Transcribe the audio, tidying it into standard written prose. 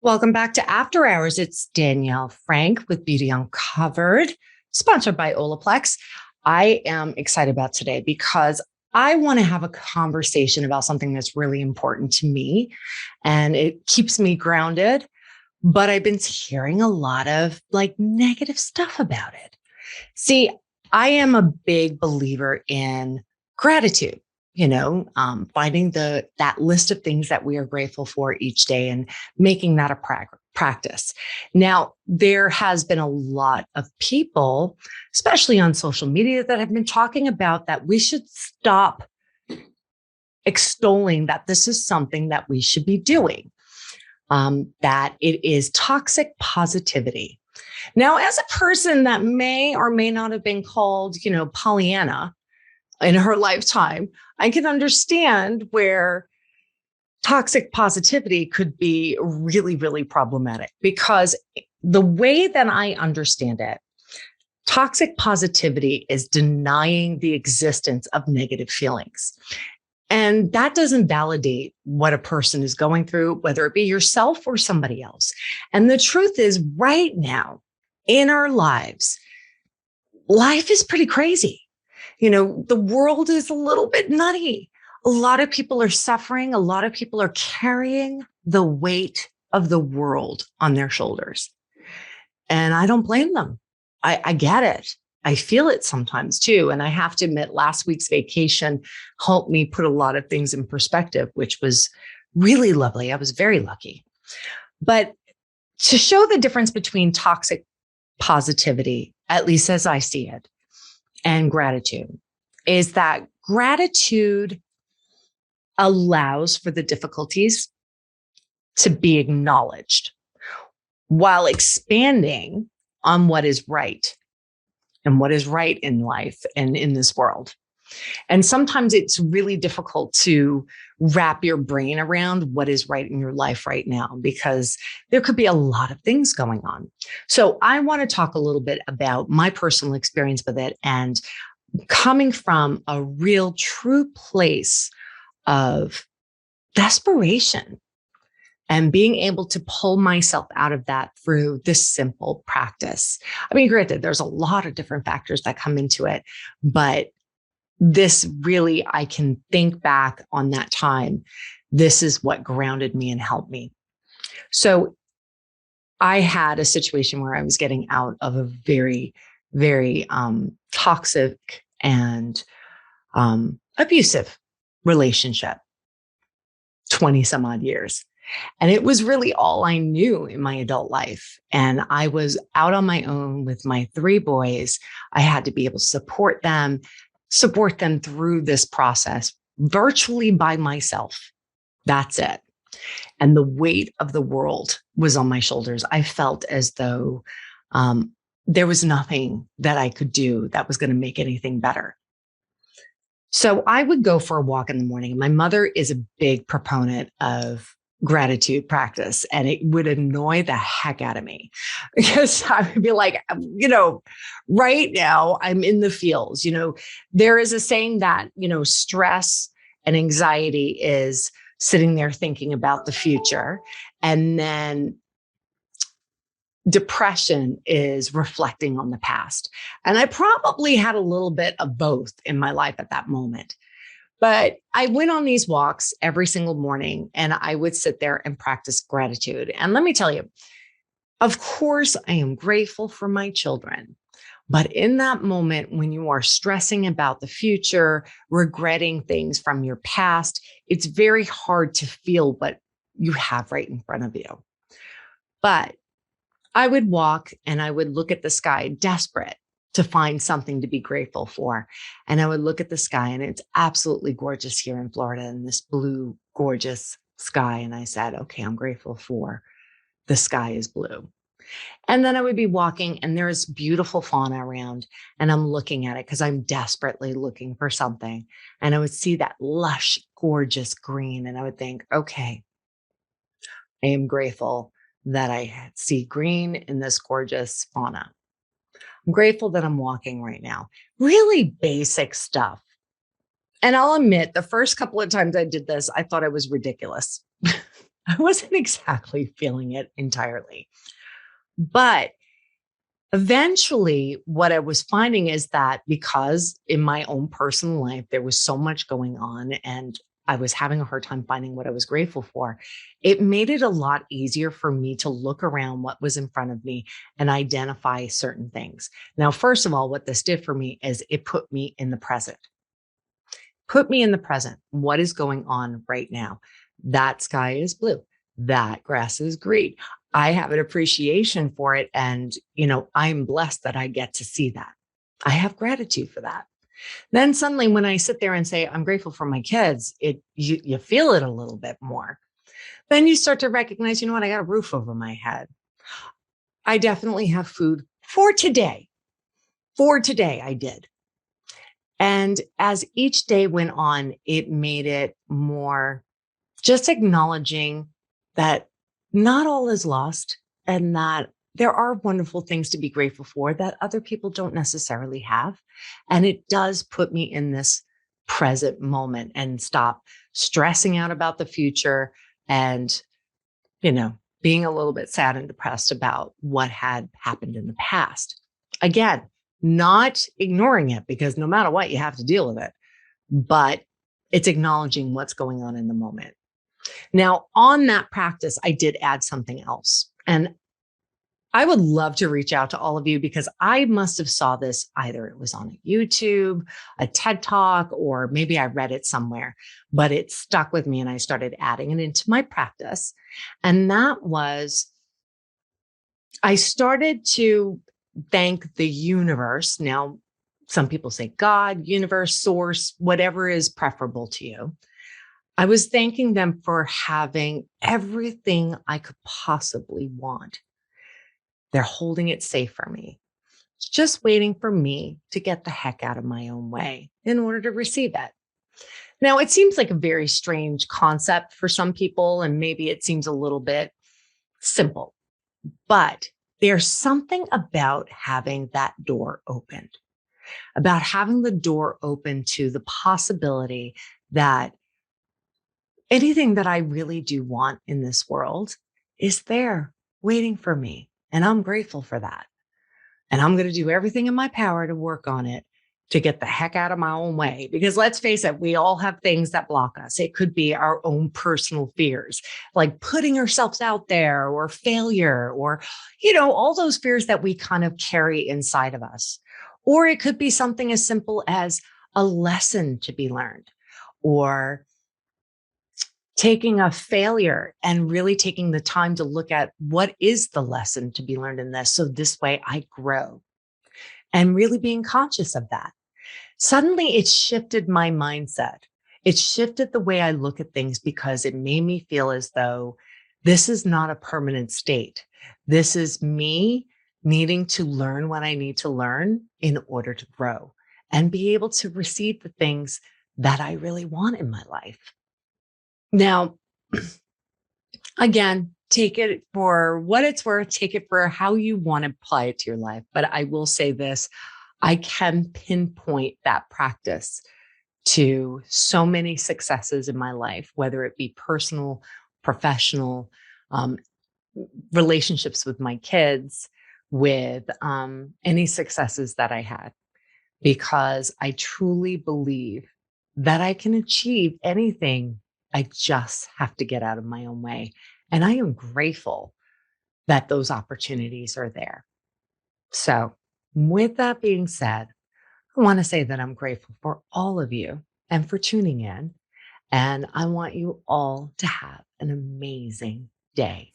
Welcome back to After Hours. It's Danielle Frank with Beauty Uncovered, sponsored by Olaplex. I am excited about today because I want to have a conversation about something that's really important to me and it keeps me grounded. But I've been hearing a lot of negative stuff about it. See, I am a big believer in gratitude. Finding that list of things that we are grateful for each day and making that a practice. Now, there has been a lot of people, especially on social media, that have been talking about that we should stop extolling that this is something that we should be doing, that it is toxic positivity. Now, as a person that may or may not have been called, Pollyanna in her lifetime, I can understand where toxic positivity could be really, really problematic because the way that I understand it, toxic positivity is denying the existence of negative feelings. And that doesn't validate what a person is going through, whether it be yourself or somebody else. And the truth is, right now in our lives, life is pretty crazy. The world is a little bit nutty. A lot of people are suffering. A lot of people are carrying the weight of the world on their shoulders. And I don't blame them. I get it. I feel it sometimes too. And I have to admit, last week's vacation helped me put a lot of things in perspective, which was really lovely. I was very lucky. But to show the difference between toxic positivity, at least as I see it, and gratitude, is that gratitude allows for the difficulties to be acknowledged while expanding on what is right and what is right in life and in this world. And sometimes it's really difficult to wrap your brain around what is right in your life right now, because there could be a lot of things going on. So I want to talk a little bit about my personal experience with it and coming from a real true place of desperation and being able to pull myself out of that through this simple practice. I mean, granted, there's a lot of different factors that come into it, but this really, I can think back on that time. This is what grounded me and helped me. So I had a situation where I was getting out of a very, very toxic and abusive relationship, 20 some odd years. And it was really all I knew in my adult life. And I was out on my own with my 3 boys. I had to be able to support them through this process virtually by myself. That's it. And the weight of the world was on my shoulders. I felt as though there was nothing that I could do that was going to make anything better. So I would go for a walk in the morning. My mother is a big proponent of gratitude practice, and it would annoy the heck out of me because I would be like, right now I'm in the fields. There is a saying that, stress and anxiety is sitting there thinking about the future. And then depression is reflecting on the past. And I probably had a little bit of both in my life at that moment. But I went on these walks every single morning and I would sit there and practice gratitude. And let me tell you, of course, I am grateful for my children. But in that moment, when you are stressing about the future, regretting things from your past, it's very hard to feel what you have right in front of you. But I would walk and I would look at the sky, desperate to find something to be grateful for. And I would look at the sky, and it's absolutely gorgeous here in Florida, in this blue, gorgeous sky. And I said, okay, I'm grateful for the sky is blue. And then I would be walking and there's beautiful fauna around, and I'm looking at it because I'm desperately looking for something. And I would see that lush, gorgeous green. And I would think, okay, I am grateful that I see green in this gorgeous fauna. I'm grateful that I'm walking right now. Really basic stuff. And I'll admit, the first couple of times I did this, I thought I was ridiculous. I wasn't exactly feeling it entirely. But eventually, what I was finding is that because in my own personal life, there was so much going on and I was having a hard time finding what I was grateful for, it made it a lot easier for me to look around what was in front of me and identify certain things. Now, first of all, what this did for me is it put me in the present. Put me in the present. What is going on right now? That sky is blue. That grass is green. I have an appreciation for it. And, I'm blessed that I get to see that. I have gratitude for that. Then suddenly when I sit there and say, I'm grateful for my kids, you feel it a little bit more. Then you start to recognize, you know what? I got a roof over my head. I definitely have food for today. For today, I did. And as each day went on, it made it more just acknowledging that not all is lost and that there are wonderful things to be grateful for that other people don't necessarily have. And it does put me in this present moment and stop stressing out about the future and, being a little bit sad and depressed about what had happened in the past. Again, not ignoring it because no matter what, you have to deal with it, but it's acknowledging what's going on in the moment. Now, on that practice, I did add something else. And I would love to reach out to all of you because I must have saw this either it was on a YouTube, a TED Talk, or maybe I read it somewhere, but it stuck with me and I started adding it into my practice. And that was, I started to thank the universe. Now, some people say God, universe, source, whatever is preferable to you. I was thanking them for having everything I could possibly want. They're holding it safe for me. It's just waiting for me to get the heck out of my own way in order to receive it. Now, it seems like a very strange concept for some people, and maybe it seems a little bit simple, but there's something about having that door opened, about having the door open to the possibility that anything that I really do want in this world is there waiting for me. And I'm grateful for that. And I'm going to do everything in my power to work on it to get the heck out of my own way. Because let's face it, we all have things that block us. It could be our own personal fears, like putting ourselves out there or failure or, all those fears that we kind of carry inside of us. Or it could be something as simple as a lesson to be learned or taking a failure and really taking the time to look at what is the lesson to be learned in this. So this way I grow and really being conscious of that. Suddenly it shifted my mindset. It shifted the way I look at things because it made me feel as though this is not a permanent state. This is me needing to learn what I need to learn in order to grow and be able to receive the things that I really want in my life. Now, again, take it for what it's worth, take it for how you want to apply it to your life. But I will say this, I can pinpoint that practice to so many successes in my life, whether it be personal, professional, relationships with my kids, with any successes that I had, because I truly believe that I can achieve anything. I just have to get out of my own way. And I am grateful that those opportunities are there. So with that being said, I want to say that I'm grateful for all of you and for tuning in. And I want you all to have an amazing day.